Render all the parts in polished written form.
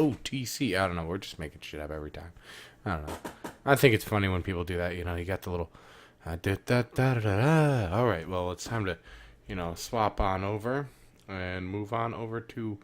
OTC. I don't know. We're just making shit up every time. I don't know. I think it's funny when people do that. You know, you got the little. All right. Well, it's time to, swap on over and move on over to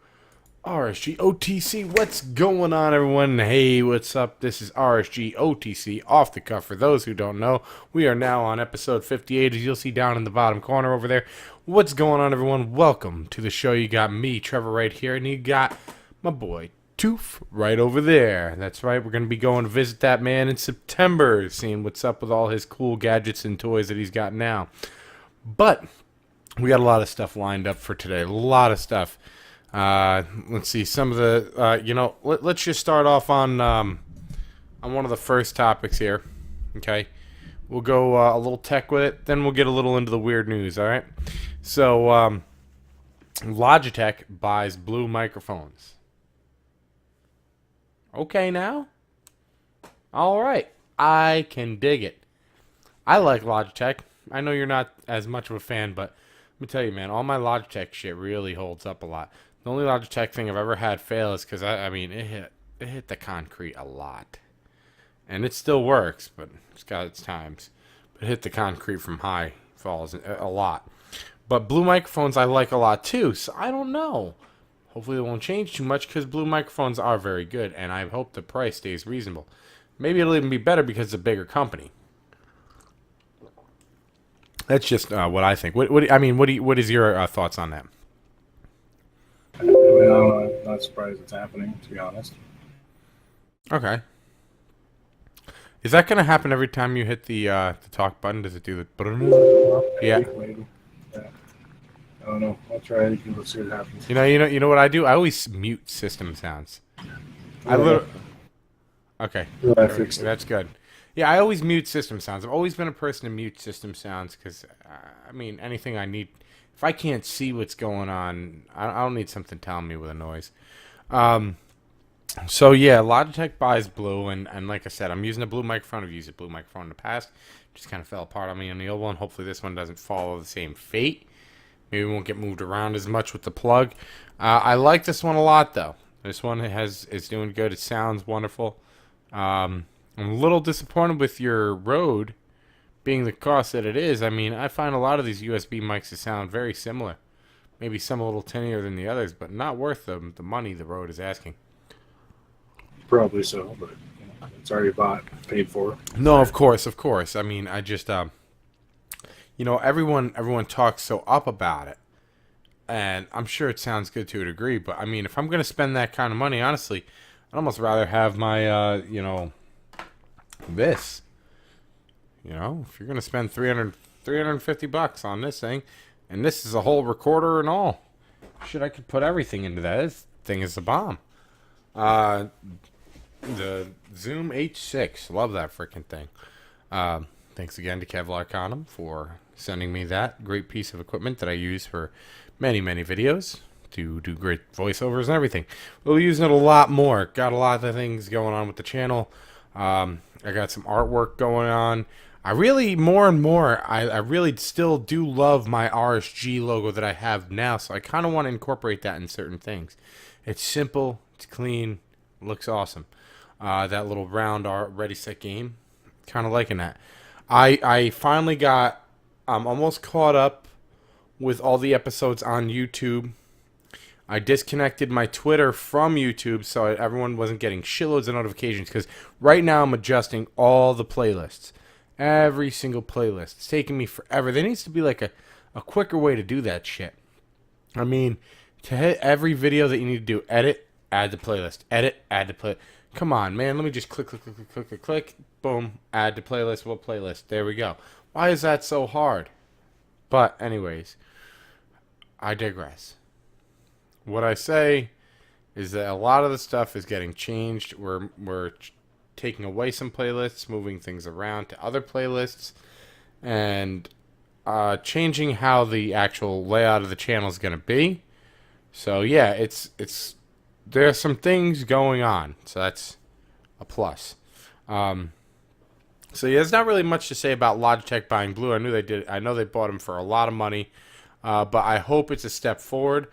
RSG OTC. What's going on, everyone? Hey, what's up? This is RSG OTC off the cuff. For those who don't know, we are now on episode 58, as you'll see down in the bottom corner over there. What's going on, everyone? Welcome to the show. You got me, Trevor, right here, and you got my boy Toof right over there. That's right. We're going to be going to visit that man in September, seeing what's up with all his cool gadgets and toys that he's got now. But we got a lot of stuff lined up for today. A lot of stuff. Let's see some of the. Let's just start off on one of the first topics here. Okay, we'll go a little tech with it. Then we'll get a little into the weird news. All right. So Logitech buys Blue microphones. Okay, now. All right, I can dig it. I like Logitech. I know you're not as much of a fan, but let me tell you, man, all my Logitech shit really holds up a lot. The only Logitech thing I've ever had fail is because it hit the concrete a lot, and it still works, but it's got its times. But it hit the concrete from high falls a lot. But Blue microphones I like a lot too, so I don't know. Hopefully it won't change too much because Blue microphones are very good, and I hope the price stays reasonable. Maybe it'll even be better because it's a bigger company. That's just what I think. What is your thoughts on that? I'm not surprised it's happening, to be honest. Okay. Is that going to happen every time you hit the talk button? Does it do the... Yeah. Maybe. Yeah. I don't know. I'll try it. Let's see what happens. You know what I do? I always mute system sounds. Okay. I fixed it. That's good. Yeah, I always mute system sounds. I've always been a person to mute system sounds because, anything I need... If I can't see what's going on, I don't need something telling me with a noise. So, yeah, Logitech buys Blue, and like I said, I'm using a Blue microphone. I've used a Blue microphone in the past. Just kind of fell apart on me on the old one. Hopefully this one doesn't follow the same fate. Maybe it won't get moved around as much with the plug. I like this one a lot, though. This one is doing good. It sounds wonderful. I'm a little disappointed with your Rode being the cost that it is. I find a lot of these USB mics to sound very similar. Maybe some a little tinier than the others, but not worth the money the Rode is asking. Probably so, but it's already bought, paid for. No, of course. I just, everyone talks so up about it, and I'm sure it sounds good to a degree, but if I'm going to spend that kind of money, honestly, I'd almost rather have my, this. If you're going to spend $350 on this thing, and this is a whole recorder and all, shit, I could put everything into that. This thing is a bomb. The Zoom H6, love that freaking thing. Thanks again to Kevlar Condom for sending me that great piece of equipment that I use for many, many videos to do great voiceovers and everything. We'll be using it a lot more. Got a lot of things going on with the channel. I got some artwork going on. I really still do love my RSG logo that I have now, so I kind of want to incorporate that in certain things. It's simple, it's clean, looks awesome. That little round ready set game, kind of liking that. I finally got almost caught up with all the episodes on YouTube. I disconnected my Twitter from YouTube so everyone wasn't getting shitloads of notifications, because right now I'm adjusting all the playlists. Every single playlist. It's taking me forever. There needs to be like a quicker way to do that shit. To hit every video that you need to do, edit, add the playlist. Edit, add the playlist. Come on, man. Let me just click. Boom. Add to playlist. What playlist? There we go. Why is that so hard? But anyways, I digress. What I say is that a lot of the stuff is getting changed. We're taking away some playlists, moving things around to other playlists, and changing how the actual layout of the channel is going to be. So yeah, there are some things going on, so that's a plus. So yeah, there's not really much to say about Logitech buying Blue. I know they bought them for a lot of money, but I hope it's a step forward.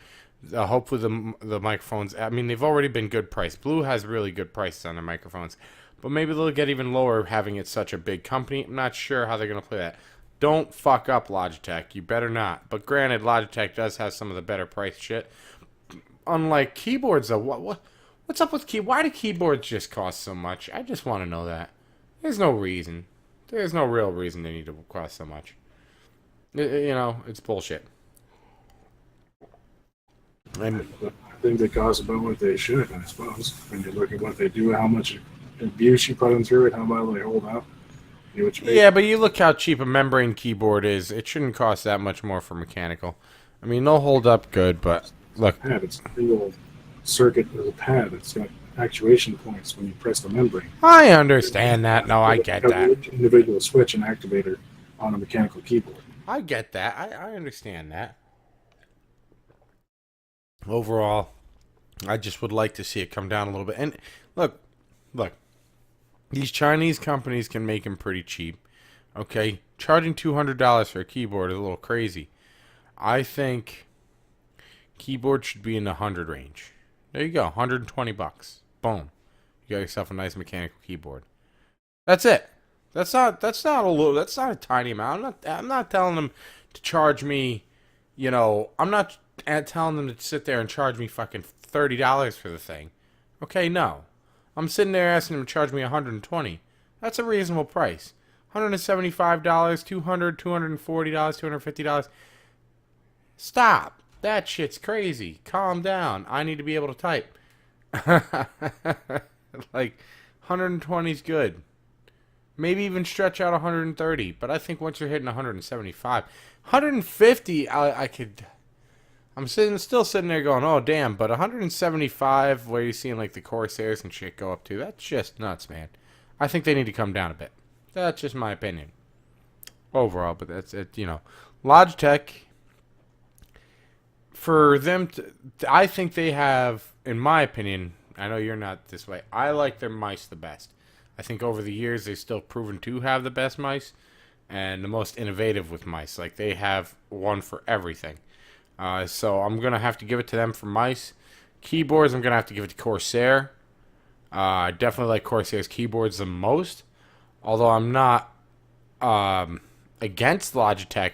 Hopefully the microphones. I mean, they've already been good price. Blue has really good prices on their microphones, but maybe they'll get even lower having it such a big company. I'm not sure how they're gonna play that. Don't fuck up Logitech. You better not. But granted, Logitech does have some of the better price shit. Unlike keyboards, though, what's up with Why do keyboards just cost so much? I just want to know that. There's no reason. There's no real reason they need to cost so much. It's bullshit. And I think they cost about what they should, I suppose. When you look at what they do, how much abuse you put them through it, how well they hold up. Yeah, but you look how cheap a membrane keyboard is. It shouldn't cost that much more for mechanical. I mean, they'll hold up good, but look. It's a single circuit with a pad. It's got actuation points when you press the membrane. I understand that. No, I get that. Individual switch and activator on a mechanical keyboard. I get that. I understand that. Overall, I just would like to see it come down a little bit. And look. These Chinese companies can make them pretty cheap. Okay? Charging $200 for a keyboard is a little crazy. I think keyboard should be in the 100 range. There you go. $120. Boom. You got yourself a nice mechanical keyboard. That's it. That's not a tiny amount. I'm not telling them to charge me, I'm not telling them to sit there and charge me fucking $30 for the thing. Okay, no. I'm sitting there asking them to charge me $120. That's a reasonable price. $175, $200, $240, $250. Stop. That shit's crazy. Calm down. I need to be able to type. Like, 120 is good. Maybe even stretch out 130. But I think once you're hitting 175, 150, I could... I'm still sitting there going, oh, damn. But 175, where you're seeing, like, the Corsairs and shit go up to, that's just nuts, man. I think they need to come down a bit. That's just my opinion. Overall, but that's it, Logitech, for them to... I think they have, in my opinion, I know you're not this way, I like their mice the best. I think over the years, they've still proven to have the best mice and the most innovative with mice. Like, they have one for everything. So I'm going to have to give it to them for mice. Keyboards, I'm going to have to give it to Corsair. I definitely like Corsair's keyboards the most. Although I'm not against Logitech.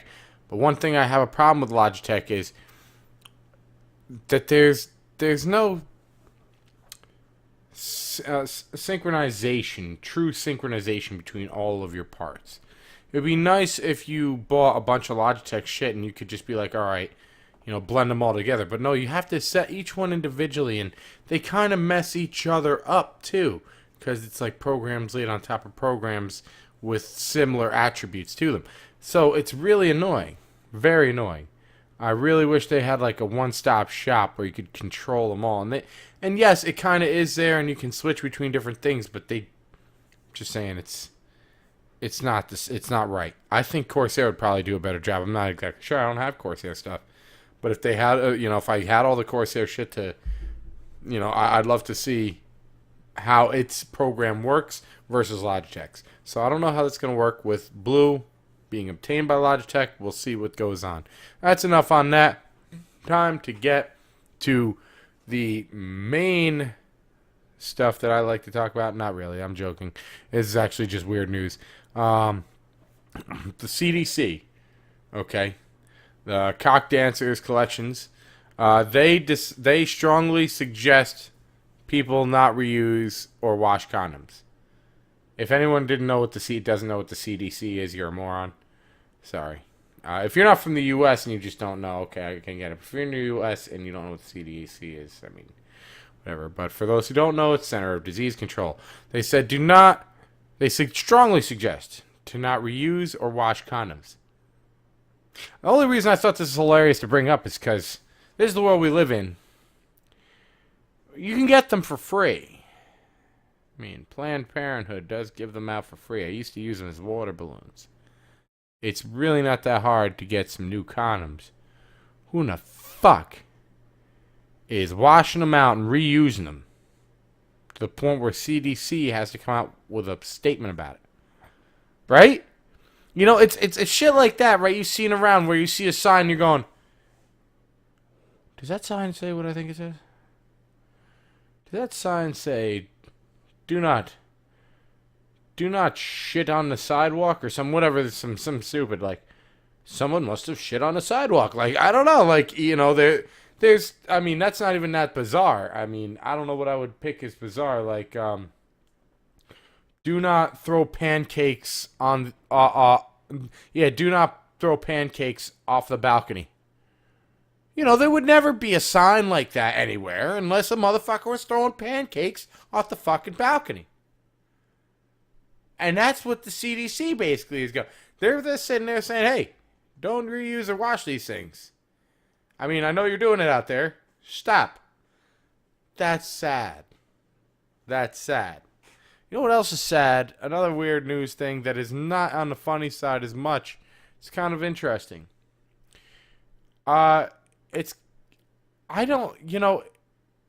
But one thing I have a problem with Logitech is that there's no synchronization, true synchronization between all of your parts. It would be nice if you bought a bunch of Logitech shit and you could just be like, all right, blend them all together. But no, you have to set each one individually, and they kind of mess each other up too, because it's like programs laid on top of programs with similar attributes to them. So it's really annoying, very annoying. I really wish they had like a one-stop shop where you could control them all. And yes, it kind of is there, and you can switch between different things. But just saying, it's not right. I think Corsair would probably do a better job. I'm not exactly sure. I don't have Corsair stuff. But if they had, if I had all the Corsair shit to, I'd love to see how its program works versus Logitech's. So I don't know how that's going to work with Blue being obtained by Logitech. We'll see what goes on. That's enough on that. Time to get to the main stuff that I like to talk about. Not really. I'm joking. This is actually just weird news. The CDC. Okay. The Cock Dancers collections, they strongly suggest people not reuse or wash condoms. If anyone doesn't know what the CDC is, you're a moron. Sorry. If you're not from the U.S. and you just don't know, okay, I can get it. If you're in the U.S. and you don't know what the CDC is, I mean, whatever. But for those who don't know, it's Center of Disease Control. They said they strongly suggest to not reuse or wash condoms. The only reason I thought this is hilarious to bring up is because this is the world we live in. You can get them for free. I mean, Planned Parenthood does give them out for free. I used to use them as water balloons. It's really not that hard to get some new condoms. Who in the fuck is washing them out and reusing them to the point where CDC has to come out with a statement about it? Right? It's shit like that, right? You've seen around where you see a sign, you're going, Does that sign say what I think it says? Does that sign say, do not shit on the sidewalk or some whatever, some stupid, like, someone must have shit on the sidewalk. Like, I don't know, like, there's, I mean, that's not even that bizarre. I mean, I don't know what I would pick as bizarre. Like, do not throw pancakes on, do not throw pancakes off the balcony. There would never be a sign like that anywhere unless a motherfucker was throwing pancakes off the fucking balcony. And that's what the CDC basically is going. They're just sitting there saying, hey, don't reuse or wash these things. I mean, I know you're doing it out there. Stop. That's sad. That's sad. You know what else is sad? Another weird news thing that is not on the funny side as much. It's kind of interesting.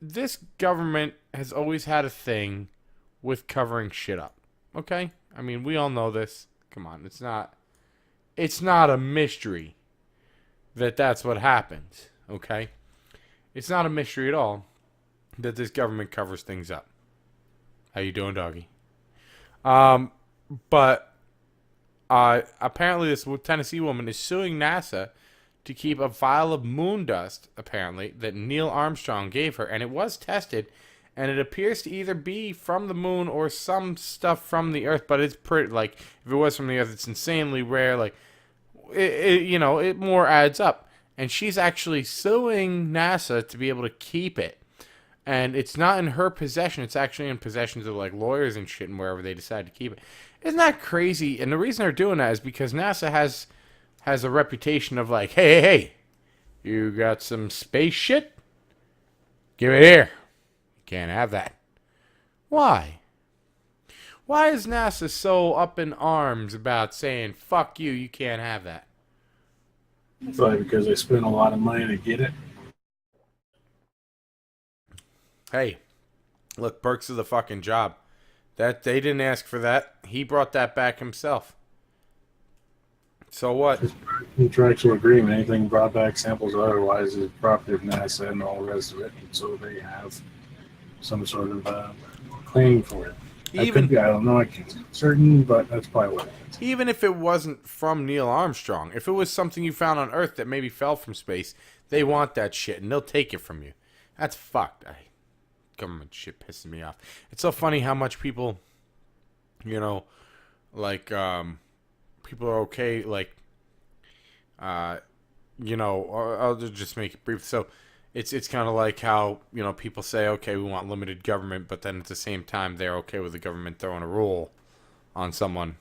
This government has always had a thing with covering shit up. Okay? I mean, we all know this. Come on, it's not a mystery that that's what happens. Okay? It's not a mystery at all that this government covers things up. How you doing, doggy? But apparently this Tennessee woman is suing NASA to keep a vial of moon dust, apparently, that Neil Armstrong gave her. And it was tested, and it appears to either be from the moon or some stuff from the Earth. But it's pretty, like, if it was from the Earth, it's insanely rare. Like, it more adds up. And she's actually suing NASA to be able to keep it. And it's not in her possession. It's actually in possessions of, like, lawyers and shit and wherever they decide to keep it. Isn't that crazy? And the reason they're doing that is because NASA has a reputation of, like, hey, you got some space shit? Give it here. You can't have that. Why? Why is NASA so up in arms about saying, fuck you, you can't have that? Probably because they spent a lot of money to get it. Hey, look, perks of the fucking job. That they didn't ask for that. He brought that back himself. So what? Contractual agreement. Anything brought back samples or otherwise is property of NASA and all the rest of it. And so they have some sort of claim for it. I don't know. I can't be certain, but that's probably what it is. Even if it wasn't from Neil Armstrong, if it was something you found on Earth that maybe fell from space, they want that shit and they'll take it from you. That's fucked. Government shit pisses me off. It's so funny how much people, people are okay, like, I'll just make it brief. So it's kind of like how, people say, okay, we want limited government, but then at the same time, they're okay with the government throwing a rule on someone,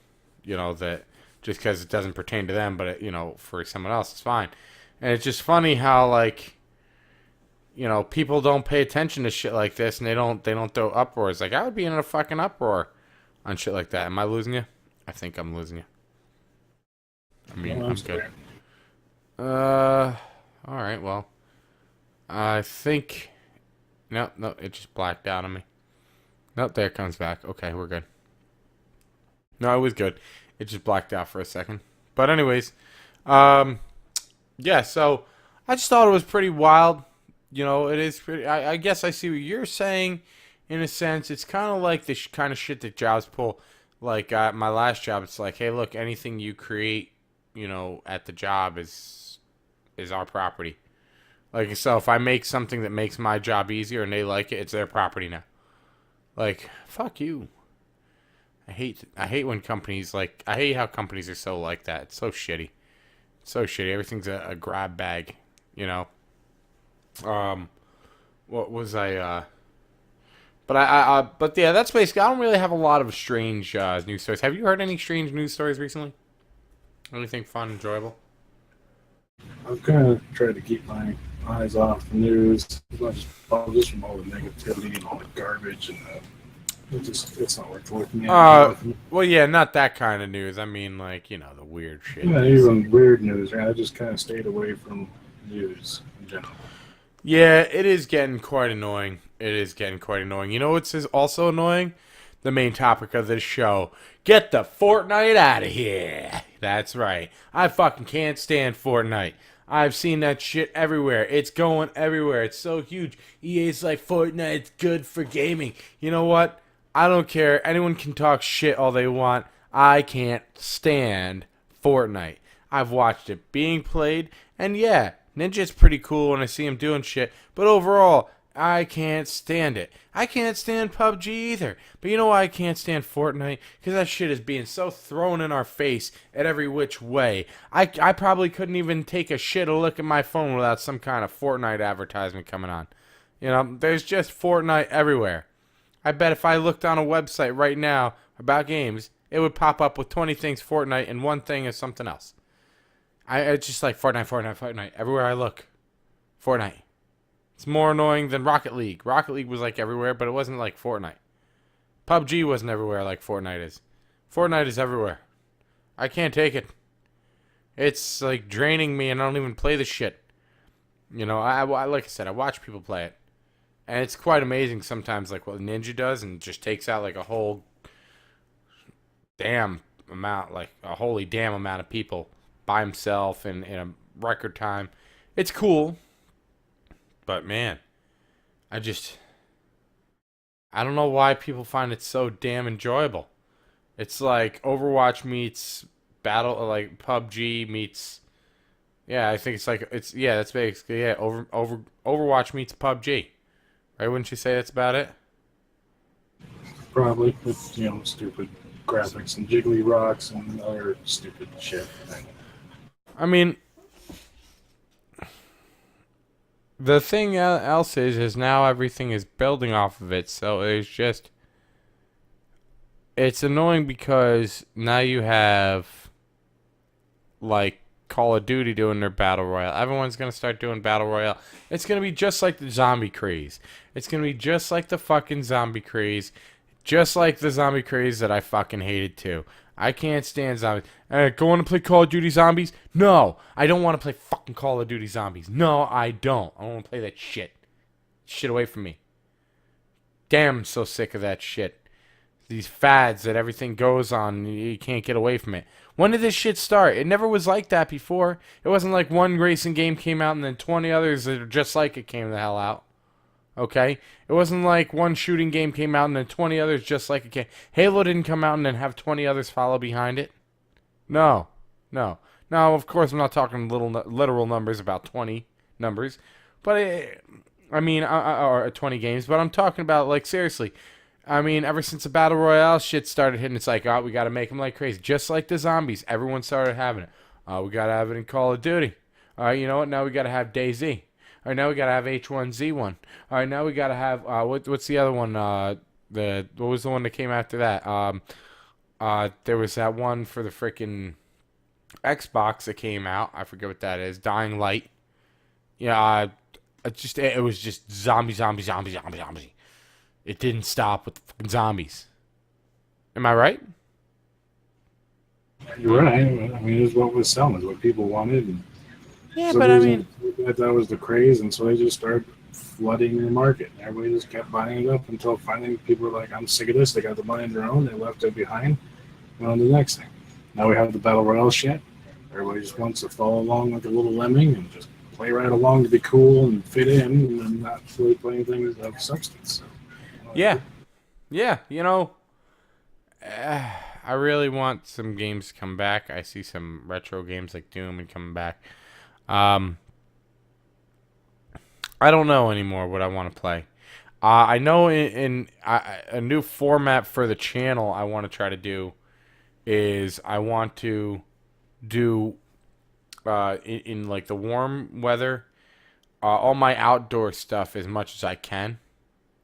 that just because it doesn't pertain to them, but, for someone else, it's fine. And it's just funny how, like, people don't pay attention to shit like this, and they don't throw uproars. Like, I would be in a fucking uproar on shit like that. Am I losing you? I think I'm losing you. I mean, I'm good. All right, well, I think, no, it just blacked out on me. Nope, there it comes back. Okay, we're good. No, it was good. It just blacked out for a second. But anyways, yeah, so I just thought it was pretty wild. It is pretty, I guess I see what you're saying in a sense. It's kind of like the kind of shit that jobs pull. Like, my last job, it's like, hey, look, anything you create, at the job is our property. Like, so if I make something that makes my job easier and they like it, it's their property now. Like, fuck you. I hate when companies, like, I hate how companies are so like that. It's so shitty. It's so shitty. Everything's a grab bag, What was I, but yeah, that's basically, I don't really have a lot of strange, news stories. Have you heard any strange news stories recently? Anything fun, enjoyable? I've kind of tried to keep my eyes off the news, just from all the negativity and all the garbage, and it's not worth looking at. Well, yeah, not that kind of news. I mean, like, the weird shit. Yeah, even weird news. Right? I just kind of stayed away from news in general. Yeah, it is getting quite annoying. You know what's also annoying? The main topic of this show. Get the Fortnite out of here. That's right. I fucking can't stand Fortnite. I've seen that shit everywhere. It's going everywhere. It's so huge. EA's like, Fortnite's good for gaming. You know what? I don't care. Anyone can talk shit all they want. I can't stand Fortnite. I've watched it being played, and yeah, Ninja's pretty cool when I see him doing shit, but overall, I can't stand it. I can't stand PUBG either. But you know why I can't stand Fortnite? Because that shit is being so thrown in our face at every which way. I probably couldn't even take a shit or look at my phone without some kind of Fortnite advertisement coming on. You know, there's just Fortnite everywhere. I bet if I looked on a website right now about games, it would pop up with 20 things Fortnite and one thing is something else. It's just like Fortnite, Fortnite, Fortnite. Everywhere I look, Fortnite. It's more annoying than Rocket League. Rocket League was like everywhere, but it wasn't like Fortnite. PUBG wasn't everywhere like Fortnite is. Fortnite is everywhere. I can't take it. It's like draining me and I don't even play the shit. You know, I like I said, I watch people play it. And it's quite amazing sometimes like what Ninja does and just takes out like a whole damn amount, like a holy damn amount of people by himself in a record time. It's cool. But man, I don't know why people find it so damn enjoyable. It's like Overwatch meets Battle, like PUBG meets, yeah, I think that's basically, yeah, Overwatch meets PUBG. Right, wouldn't you say that's about it? Probably with, stupid graphics and jiggly rocks and other stupid shit. I mean, the thing else is now everything is building off of it, so it's annoying because now you have like Call of Duty doing their Battle Royale. Everyone's going to start doing Battle Royale. It's going to be just like the zombie craze. It's going to be just like the fucking zombie craze. Just like the zombie craze that I fucking hated too. I can't stand zombies. Go on to play Call of Duty Zombies? No, I don't want to play fucking Call of Duty Zombies. No, I don't. I don't want to play that shit. Shit away from me. Damn, I'm so sick of that shit. These fads that everything goes on, you can't get away from it. When did this shit start? It never was like that before. It wasn't like one racing game came out and then 20 others that are just like it came the hell out. Okay? It wasn't like one shooting game came out and then 20 others just like it came. Halo didn't come out and then have 20 others follow behind it. No. Now, of course, I'm not talking literal numbers, about 20 numbers. But, or 20 games. But I'm talking about, like, seriously. I mean, ever since the Battle Royale shit started hitting, it's like, oh, we got to make them like crazy. Just like the zombies. Everyone started having it. We got to have it in Call of Duty. All right, you know what? Now we got to have DayZ. All right, now we got to have H1Z1. All right, now we got to have, what's the other one? What was the one that came after that? There was that one for the freaking Xbox that came out. I forget what that is. Dying Light. Yeah, it was just zombie. It didn't stop with the fucking zombies. Am I right? You're right. I mean, it's what was selling, it's what people wanted. And yeah, but I mean, that was the craze, and so they just started flooding the market. Everybody just kept buying it up until finally people were like, "I'm sick of this." They got the money on their own. They left it behind. Went on to the next thing. Now we have the Battle Royale shit. Everybody just wants to follow along like a little lemming and just play right along to be cool and fit in, and not really play anything of substance. So. Yeah, you know, I really want some games to come back. I see some retro games like Doom and coming back. I don't know anymore what I want to play. I know in a new format for the channel I want to try to do is I want to do in like the warm weather all my outdoor stuff as much as I can,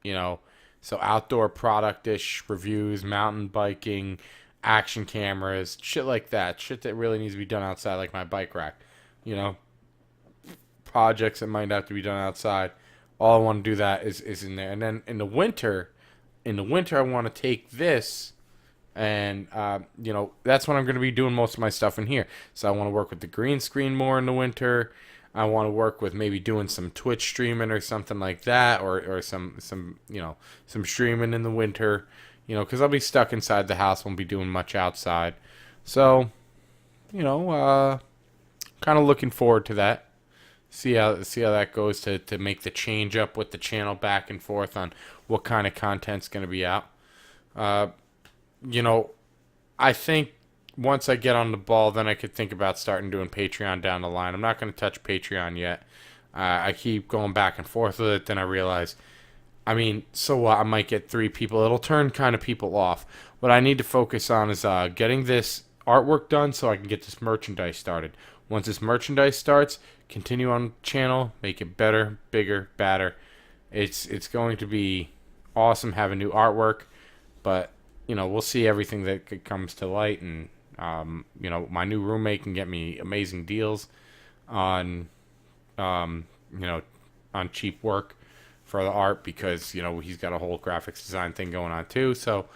you know. So outdoor product-ish reviews, mountain biking, action cameras, shit like that. Shit that really needs to be done outside, like my bike rack. You know, projects that might have to be done outside. All I want to do that is in there. And then in the winter I want to take this and, you know, that's when I'm going to be doing most of my stuff in here. So I want to work with the green screen more in the winter. I want to work with maybe doing some Twitch streaming or something like that, or some you know, some streaming in the winter, you know, because I'll be stuck inside the house, won't be doing much outside. So, you know, kind of looking forward to that. See how that goes to make the change up with the channel back and forth on what kind of content's going to be out. Uh, you know, I think once I get on the ball, then I could think about starting doing Patreon down the line. I'm not going to touch Patreon yet. I keep going back and forth with it. Then I realize, I mean, so what? I might get 3 people. It'll turn kind of people off. What I need to focus on is getting this artwork done so I can get this merchandise started. Once this merchandise starts, continue on the channel, make it better, bigger, badder. It's going to be awesome having new artwork, but we'll see everything that comes to light, and my new roommate can get me amazing deals on um, on cheap work for the art because he's got a whole graphics design thing going on too. So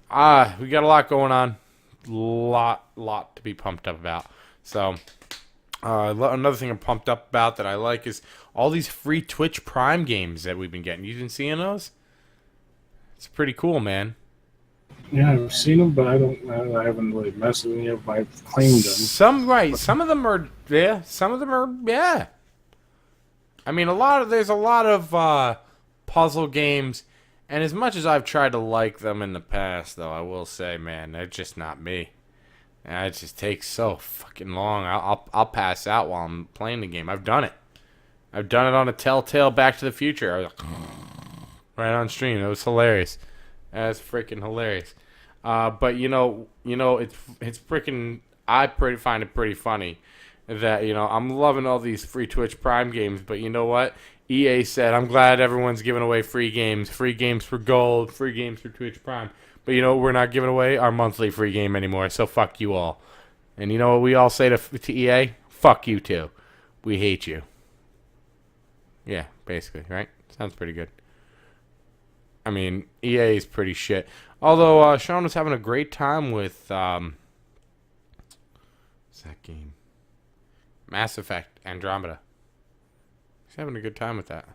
we got a lot going on, lot to be pumped up about. So another thing I'm pumped up about that I like is all these free Twitch Prime games that we've been getting. You been seeing those? It's pretty cool, man. Yeah, I've seen them, but I haven't really messed with any of them. I've claimed them. Some of them are, yeah. Some of them are, yeah. I mean, there's a lot of puzzle games, and as much as I've tried to like them in the past, though, I will say, man, they're just not me. And it just takes so fucking long. I'll pass out while I'm playing the game. I've done it. I've done it on a Telltale Back to the Future. I was like, right on stream. It was hilarious. That's freaking hilarious. But it's freaking. I find it pretty funny that I'm loving all these free Twitch Prime games. But you know what? EA said, I'm glad everyone's giving away free games for gold, free games for Twitch Prime. But we're not giving away our monthly free game anymore. So fuck you all. And you know what we all say to EA? Fuck you too. We hate you. Yeah, basically, right? Sounds pretty good. I mean, EA is pretty shit. Although Sean was having a great time with what's that game? Mass Effect Andromeda. He's having a good time with that.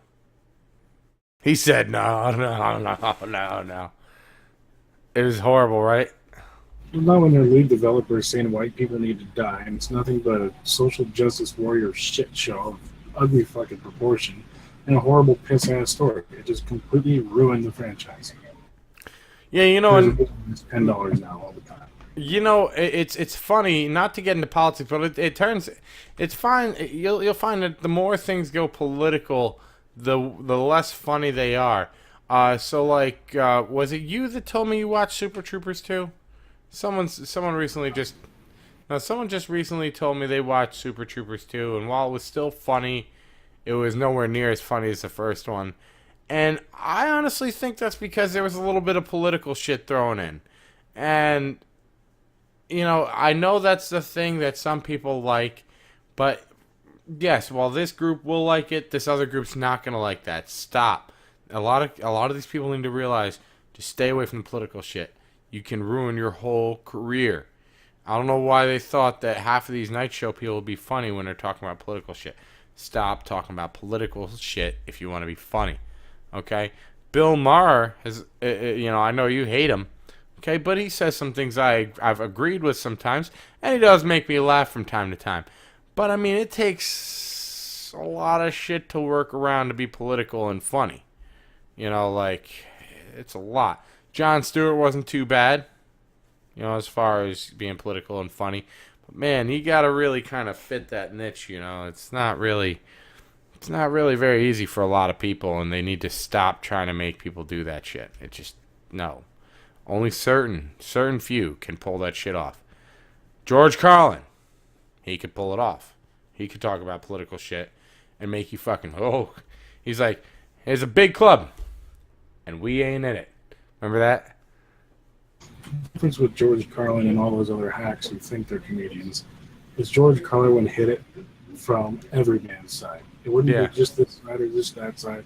He said no. It was horrible, right? Not when their lead developer is saying white people need to die, and it's nothing but a social justice warrior shit show of ugly fucking proportion and a horrible piss-ass story. It just completely ruined the franchise. Yeah, and it's $10 now all the time. It's funny, not to get into politics, but it's fine. You'll find that the more things go political, the less funny they are. So was it you that told me you watched Super Troopers 2? Someone recently someone just recently told me they watched Super Troopers 2, and while it was still funny, it was nowhere near as funny as the first one. And I honestly think that's because there was a little bit of political shit thrown in. And I know that's the thing that some people like, but yes, while this group will like it, this other group's not going to like that. Stop. A lot of these people need to realize, just stay away from the political shit. You can ruin your whole career. I don't know why they thought that half of these night show people would be funny when they're talking about political shit. Stop talking about political shit if you want to be funny. Okay? Bill Maher has, I know you hate him. Okay, but he says some things I've agreed with sometimes, and he does make me laugh from time to time. But I mean, it takes a lot of shit to work around to be political and funny. It's a lot. Jon Stewart wasn't too bad, as far as being political and funny. But man, you gotta really kind of fit that niche, It's not really very easy for a lot of people, and they need to stop trying to make people do that shit. It just, no. Only certain few can pull that shit off. George Carlin, he could pull it off. He could talk about political shit and make you fucking, he's like, there's a big club, and we ain't in it. Remember that? The difference with George Carlin and all those other hacks who think they're comedians is George Carlin hit it from every man's side. It wouldn't be just this side or just that side.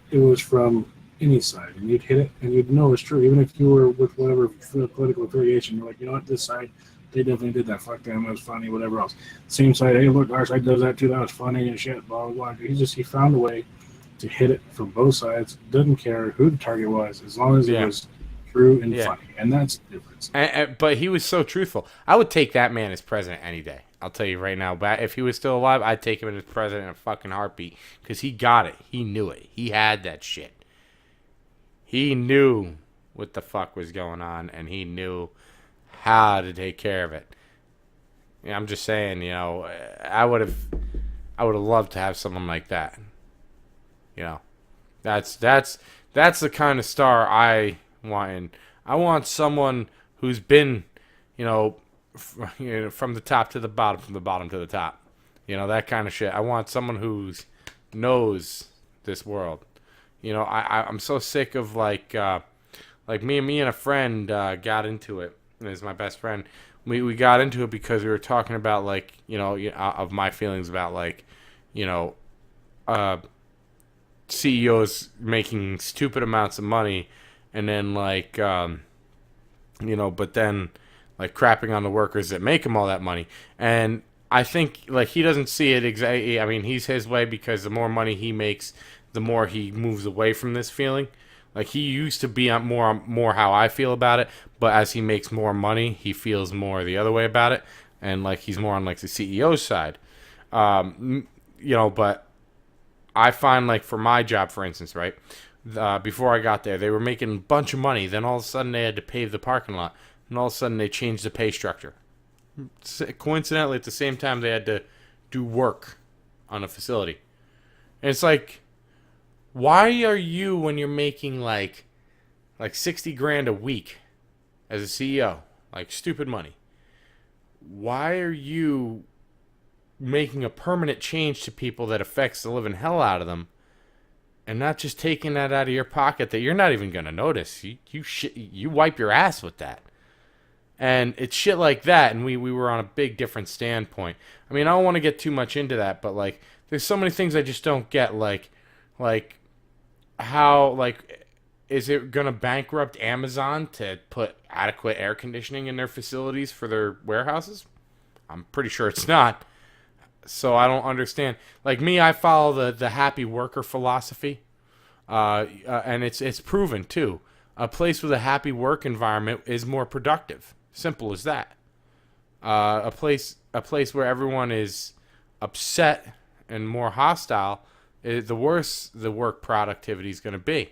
It was from any side, and you'd hit it, and you'd know it's true. Even if you were with whatever political affiliation, you're like, this side, they definitely did that. Fuck them, it was funny, whatever else. Same side, hey, look, our side does that too. That was funny and shit, blah, blah, blah. He found a way to hit it from both sides. Doesn't care who the target was, as long as it was true and funny. And that's the difference. But he was so truthful. I would take that man as president any day. I'll tell you right now, if he was still alive, I'd take him as president in a fucking heartbeat. Because he got it. He knew it. He had that shit. He knew what the fuck was going on, and he knew how to take care of it. Yeah, I'm just saying, I would have loved to have someone like that. That's the kind of star I want in. I want someone who's been, from the top to the bottom, from the bottom to the top. That kind of shit. I want someone who knows this world. I'm so sick of like me and a friend got into it. Is my best friend. We got into it because we were talking about of my feelings about CEOs making stupid amounts of money, and then but then crapping on the workers that make him all that money. And I think he doesn't see it exactly. I mean, he's his way because the more money he makes, the more he moves away from this feeling. He used to be on more how I feel about it, but as he makes more money, he feels more the other way about it, and he's more on the CEO's side. But I find for my job, for instance, right, before I got there, they were making a bunch of money. Then all of a sudden they had to pave the parking lot, and all of a sudden they changed the pay structure. Coincidentally, at the same time, they had to do work on a facility, and it's why are you, when you're making like 60 grand a week as a CEO, stupid money, why are you making a permanent change to people that affects the living hell out of them, and not just taking that out of your pocket that you're not even going to notice? You wipe your ass with that. And it's shit like that, and we were on a big different standpoint. I mean, I don't want to get too much into that, but there's so many things I just don't get, how, is it going to bankrupt Amazon to put adequate air conditioning in their facilities for their warehouses? I'm pretty sure it's not. So I don't understand. Me, I follow the happy worker philosophy, and it's proven too. A place with a happy work environment is more productive. Simple as that. A place where everyone is upset and more hostile, the worse the work productivity is going to be.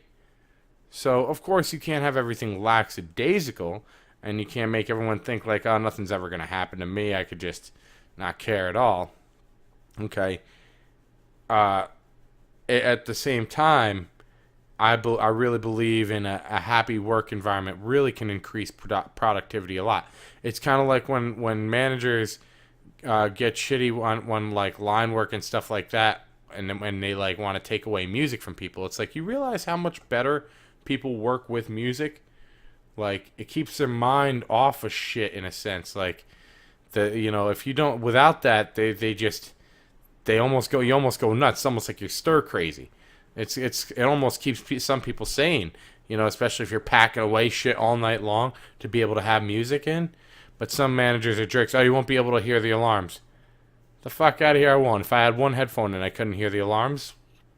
So, of course, you can't have everything lackadaisical, and you can't make everyone think oh, nothing's ever going to happen to me. I could just not care at all. Okay. At the same time, I really believe in a happy work environment really can increase productivity a lot. It's kind of like when managers get shitty on line work and stuff like that, and then when they want to take away music from people, it's you realize how much better people work with music. It keeps their mind off of shit in a sense. If you don't, without that, you almost go nuts. It's almost like you're stir crazy. It almost keeps some people sane, especially if you're packing away shit all night long to be able to have music in. But some managers are jerks. Oh, you won't be able to hear the alarms. The fuck out of here, I won't. If I had one headphone and I couldn't hear the alarms,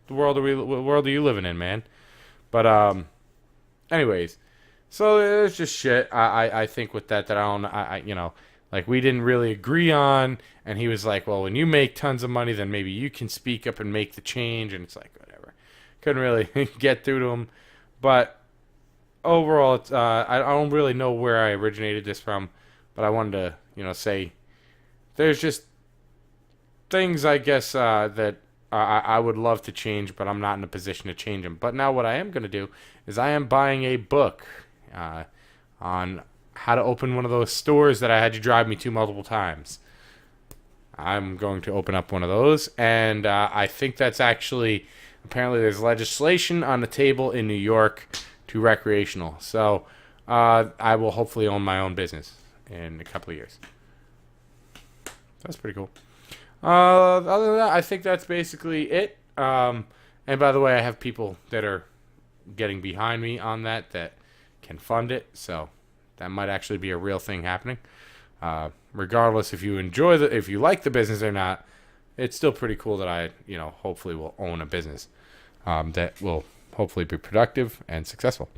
what world are you living in, man? But anyways, so it's just shit. I think with that I don't we didn't really agree on, and he was well, when you make tons of money, then maybe you can speak up and make the change, and it's whatever. Couldn't really get through to him, but overall, it's I don't really know where I originated this from, but I wanted to say there's just things I guess that I would love to change, but I'm not in a position to change them. But now what I am going to do is I am buying a book on how to open one of those stores that I had you drive me to multiple times. I'm going to open up one of those, and I think that's actually, apparently there's legislation on the table in New York to recreational. So I will hopefully own my own business in a couple of years. That's pretty cool. Other than that, I think that's basically it. And by the way, I have people that are getting behind me on that can fund it, so that might actually be a real thing happening. Regardless if you like the business or not, it's still pretty cool that I, hopefully will own a business that will hopefully be productive and successful.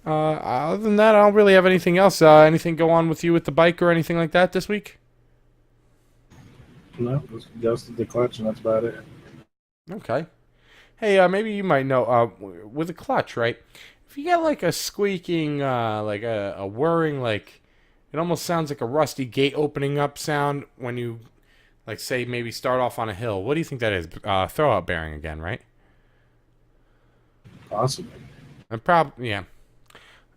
Other than that, I don't really have anything else. Anything go on with you with the bike or anything like that this week? No, just adjusted the clutch, and that's about it. Okay. Hey, maybe you might know, with a clutch, right? If you get like a squeaking, like a whirring, like it almost sounds like a rusty gate opening up sound when you, like, say maybe start off on a hill. What do you think that is? Throwout bearing again, right? Possibly. And yeah.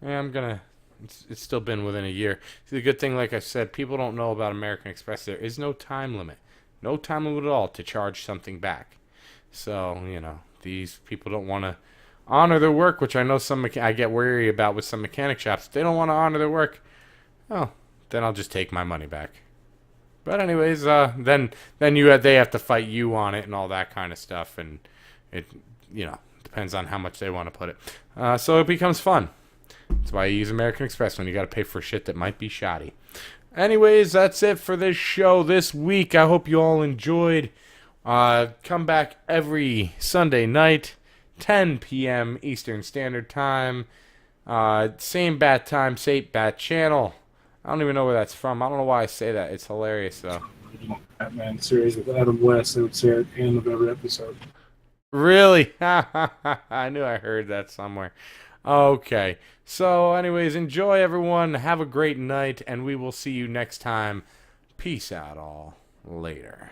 Yeah, I'm gonna. It's still been within a year. See, the good thing, like I said, people don't know about American Express. There is no time limit, no time limit at all to charge something back. So these people don't want to honor their work, which I know I get wary about with some mechanic shops. If they don't want to honor their work, oh, then I'll just take my money back. But anyways, then they have to fight you on it and all that kind of stuff, and it depends on how much they want to put it. So it becomes fun. That's why you use American Express when you got to pay for shit that might be shoddy. Anyways, that's it for this show this week. I hope you all enjoyed. Come back every Sunday night, 10 p.m. Eastern Standard Time. Same bat time, same bat channel. I don't even know where that's from. I don't know why I say that. It's hilarious, though. Batman series with Adam West. They would say at the end of every episode. Really? I knew I heard that somewhere. Okay. So, anyways, enjoy, everyone. Have a great night, and we will see you next time. Peace out, all. Later.